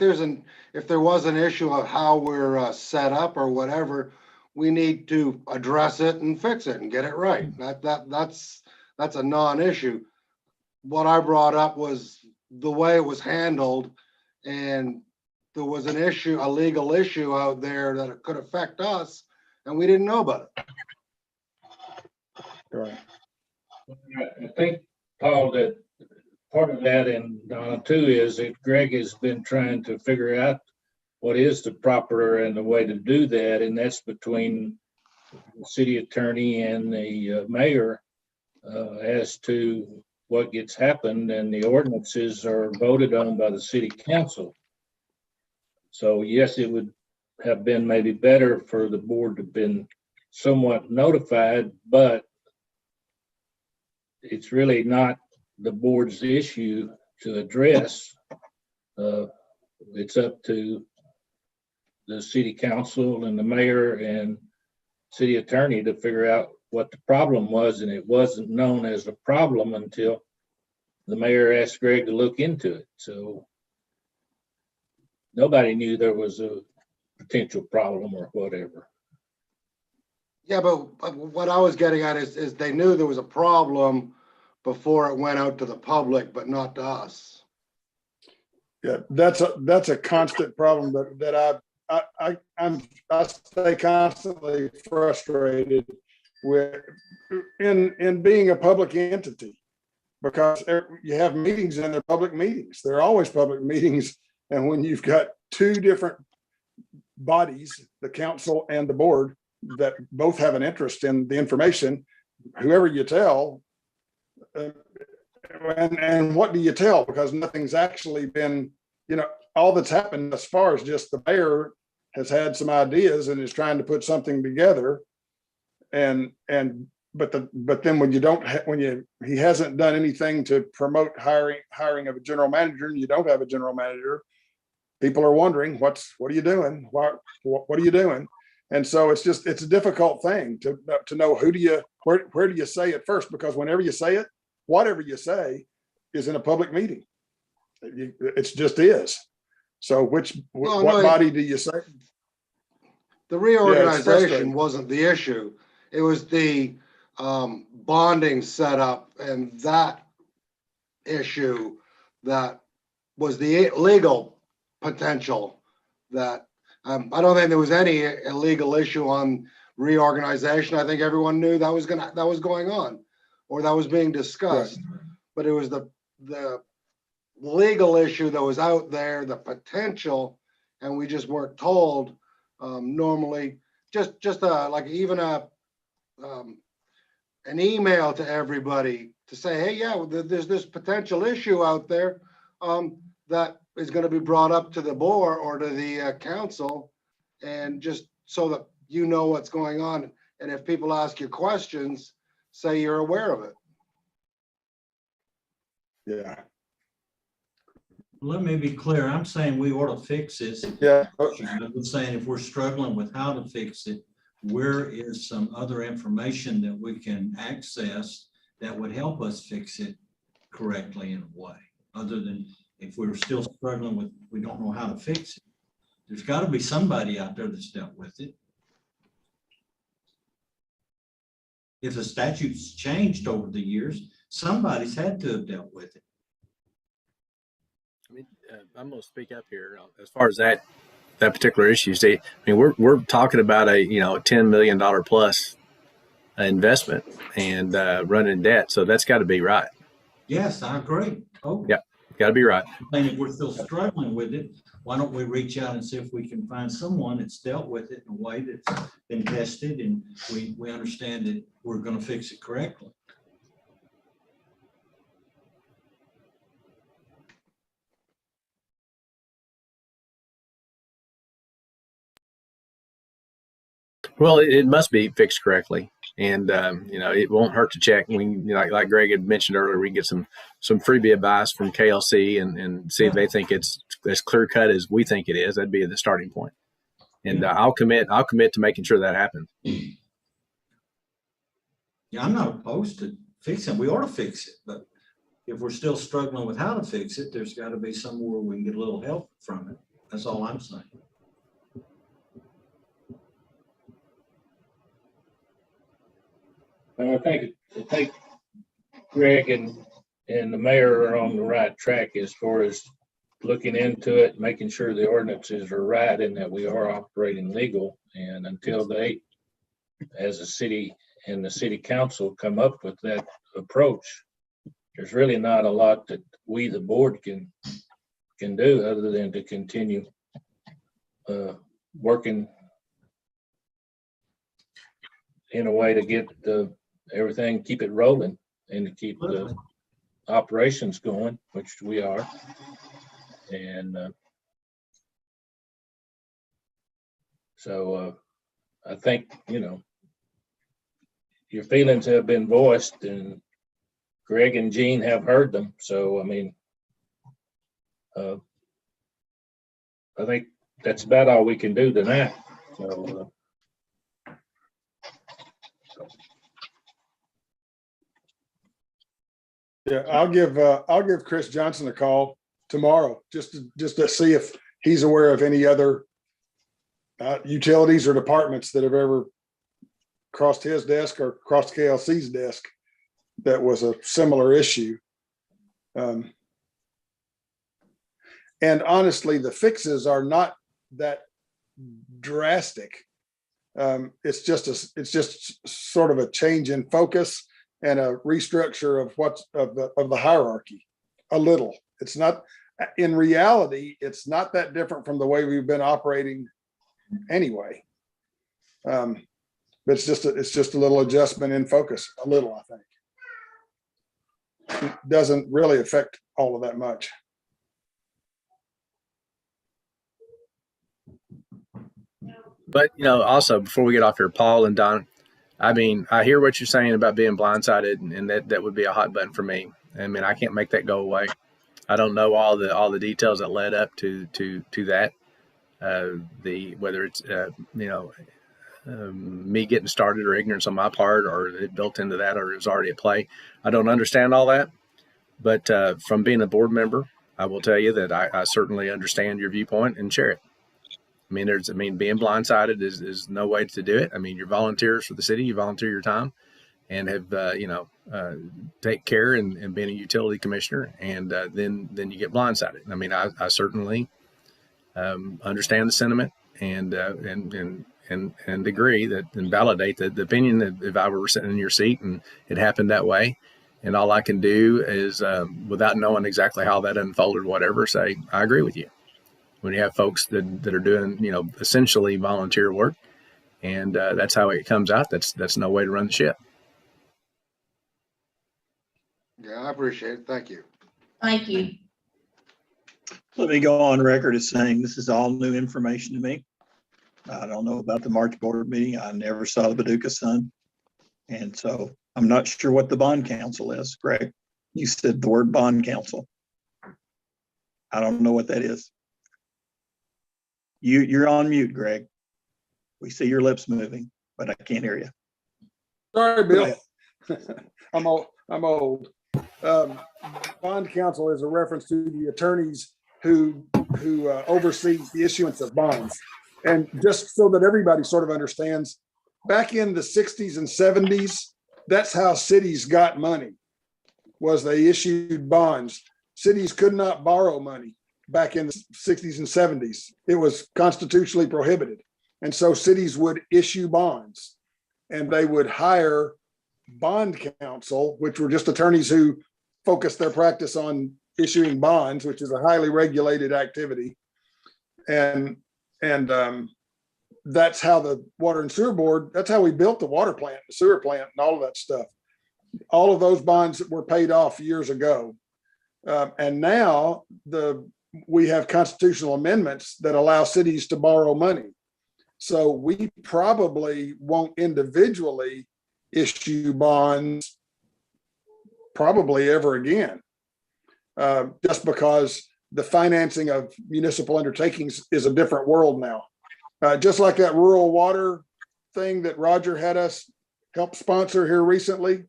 there was an issue of how we're set up or whatever, we need to address it and fix it and get it right. That's a non-issue. What I brought up was the way it was handled, and there was an issue, a legal issue out there that it could affect us, and we didn't know about it. Right. I think, Paul, that part of that, and Donna too, is that Greg has been trying to figure out what is the proper and the way to do that, and that's between the city attorney and the mayor as to what gets happened, and the ordinances are voted on by the city council. So yes, it would have been maybe better for the board to have been somewhat notified, but it's really not the board's issue to address. It's up to the city council and the mayor and city attorney to figure out what the problem was, and it wasn't known as a problem until the mayor asked Greg to look into it. So nobody knew there was a potential problem or whatever. Yeah, but what I was getting at is they knew there was a problem before it went out to the public, but not to us. Yeah, that's a constant problem that I stay constantly frustrated with in being a public entity, because you have meetings and they're public meetings. They're always public meetings. And when you've got two different bodies, the council and the board, that both have an interest in the information, whoever you tell, And what do you tell? Because nothing's actually been, all that's happened as far as just the mayor has had some ideas and is trying to put something together. But then when you don't, he hasn't done anything to promote hiring of a general manager, and you don't have a general manager, people are wondering, what are you doing? What are you doing? And so it's a difficult thing to know where do you say it first? Because whenever you say it, whatever you say is in a public meeting. It just is. So what body do you say? The reorganization wasn't the issue. It was the bonding setup and that issue that was the legal potential that I don't think there was any illegal issue on reorganization. I think everyone knew that was going on or that was being discussed. Right. But it was the legal issue that was out there, the potential, and we just weren't told. Normally, just like even an email to everybody to say, hey, yeah, there's this potential issue out there that is going to be brought up to the board or to the council, and just so that you know what's going on. And if people ask you questions, say you're aware of it. Yeah. Let me be clear. I'm saying we ought to fix this. Yeah. I'm saying if we're struggling with how to fix it, where is some other information that we can access that would help us fix it correctly in a way, other than if we're still struggling with, we don't know how to fix it. There's got to be somebody out there that's dealt with it. If the statute's changed over the years, somebody's had to have dealt with it. I mean, I'm going to speak up here as far as that particular issue. See, I mean, we're talking about a $10 million plus investment and running debt, so that's got to be right. Yes, I agree. Oh, yeah, got to be right. And if we're still struggling with it, why don't we reach out and see if we can find someone that's dealt with it in a way that's been tested and we understand that we're going to fix it correctly. Well, it must be fixed correctly, and it won't hurt to check. Like Greg had mentioned earlier, we can get some freebie advice from KLC and see if they think it's as clear cut as we think it is. That'd be the starting point, and I'll commit to making sure that happens. Yeah, I'm not opposed to fixing it. We ought to fix it, but if we're still struggling with how to fix it, there's got to be somewhere we can get a little help from it. That's all I'm saying. I think Greg and the mayor are on the right track as far as looking into it, making sure the ordinances are right and that we are operating legal. And until they, as a city and the city council, come up with that approach, there's really not a lot that we, the board, can do other than to continue working in a way to get everything, keep it rolling and to keep the operations going, which we are. And so I think, your feelings have been voiced and Greg and Gene have heard them. So, I mean, I think that's about all we can do tonight. So, yeah, I'll give Chris Johnson a call tomorrow just to see if he's aware of any other utilities or departments that have ever crossed his desk or crossed KLC's desk that was a similar issue. And honestly, the fixes are not that drastic. It's just sort of a change in focus and a restructure of of the hierarchy a little. It's not, in reality, it's not that different from the way we've been operating anyway. But it's just a little adjustment in focus, a little, I think. doesn't really affect all of that much. But, also before we get off here, Paul and Don, I mean, I hear what you're saying about being blindsided, and that would be a hot button for me. I mean, I can't make that go away. I don't know all the details that led up to that. Whether it's me getting started or ignorance on my part, or it built into that, or it was already at play. I don't understand all that, but from being a board member, I will tell you that I certainly understand your viewpoint and share it. I mean, being blindsided is no way to do it. I mean, you're volunteers for the city, you volunteer your time, and have take care and being a utility commissioner, and then you get blindsided. I mean, I certainly understand the sentiment and agree that and validate the opinion that if I were sitting in your seat and it happened that way, and all I can do is without knowing exactly how that unfolded, whatever, say I agree with you. When you have folks that are doing essentially volunteer work, and that's how it comes out, that's no way to run the ship. Yeah, I appreciate it. Thank you. Thank you. Let me go on record as saying this is all new information to me. I don't know about the March board meeting. I never saw the Paducah Sun. And so I'm not sure what the bond council is. Greg, you said the word bond council. I don't know what that is. You're on mute, Greg. We see your lips moving, but I can't hear you. Sorry, Bill. I'm old. Bond counsel is a reference to the attorneys who oversee the issuance of bonds. And just so that everybody sort of understands, back in the 60s and 70s, that's how cities got money, was they issued bonds. Cities could not borrow money back in the 60s and 70s. It was constitutionally prohibited. And so cities would issue bonds, and they would hire bond counsel, which were just attorneys who focused their practice on issuing bonds, which is a highly regulated activity. And that's how the Water and Sewer Board, that's how we built the water plant, the sewer plant, and all of that stuff. All of those bonds were paid off years ago. And now we have constitutional amendments that allow cities to borrow money. So we probably won't individually issue bonds probably ever again, just because the financing of municipal undertakings is a different world now. Just like that rural water thing that Roger had us help sponsor here recently.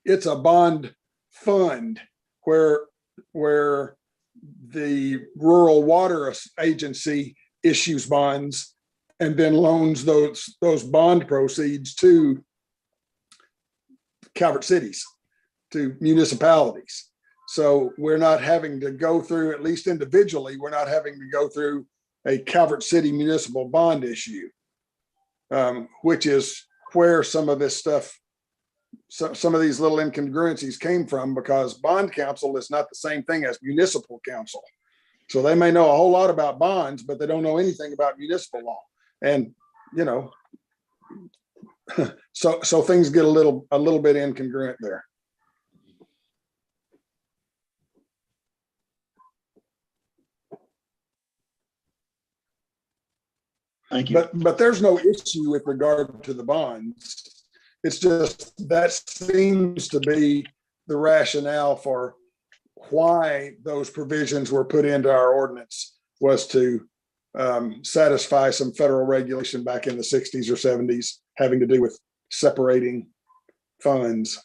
It's a bond fund where the rural water agency issues bonds and then loans those bond proceeds to Calvert cities, to municipalities. So we're not having to go through, at least individually, we're not having to go through a Calvert City municipal bond issue, which is where some of this stuff, some of these little incongruencies came from, because bond counsel is not the same thing as municipal counsel. So they may know a whole lot about bonds, but they don't know anything about municipal law. And, so things get a little bit incongruent there. Thank you. But there's no issue with regard to the bonds. It's just that seems to be the rationale for why those provisions were put into our ordinance, was to satisfy some federal regulation back in the 60s or 70s having to do with separating funds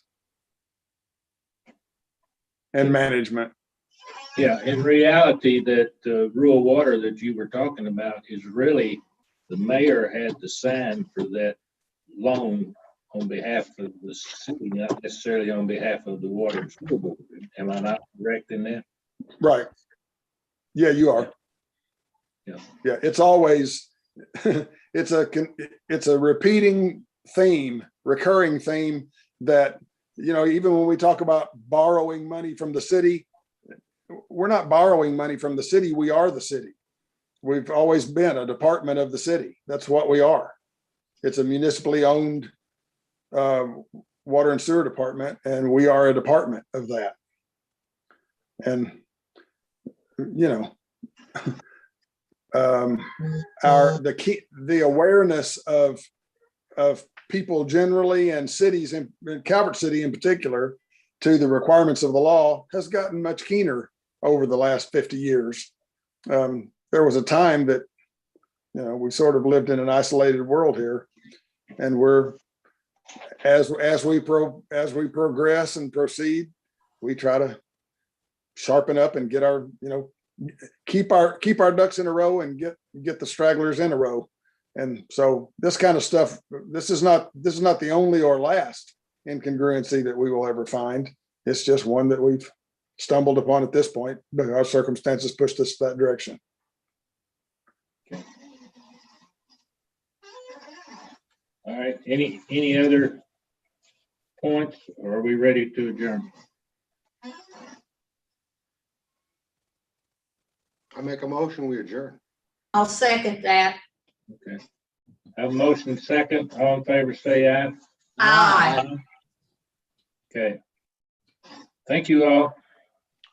and management. Yeah, in reality, that rural water that you were talking about is really, the mayor had to sign for that loan on behalf of the city, not necessarily on behalf of the Water and Sewer Board. Am I not correct in that? Right. Yeah, you are. Yeah, it's always, it's a repeating theme, recurring theme that, even when we talk about borrowing money from the city, we're not borrowing money from the city. We are the city. We've always been a department of the city. That's what we are. It's a municipally owned water and sewer department, and we are a department of that. And, you know, the awareness of people generally and cities in Calvert City in particular to the requirements of the law has gotten much keener over the last 50 years. There was a time that, you know, we sort of lived in an isolated world here, and we're, as we progress and proceed, we try to sharpen up and get our, you know, keep our ducks in a row and get the stragglers in a row. And so this kind of stuff, this is not the only or last incongruency that we will ever find. It's just one that we've stumbled upon at this point, but our circumstances pushed us that direction. All right, any other points, or are we ready to adjourn? I make a motion, we adjourn. I'll second that. Okay. Have a motion second. All in favor, say aye. Aye. Okay. Thank you all.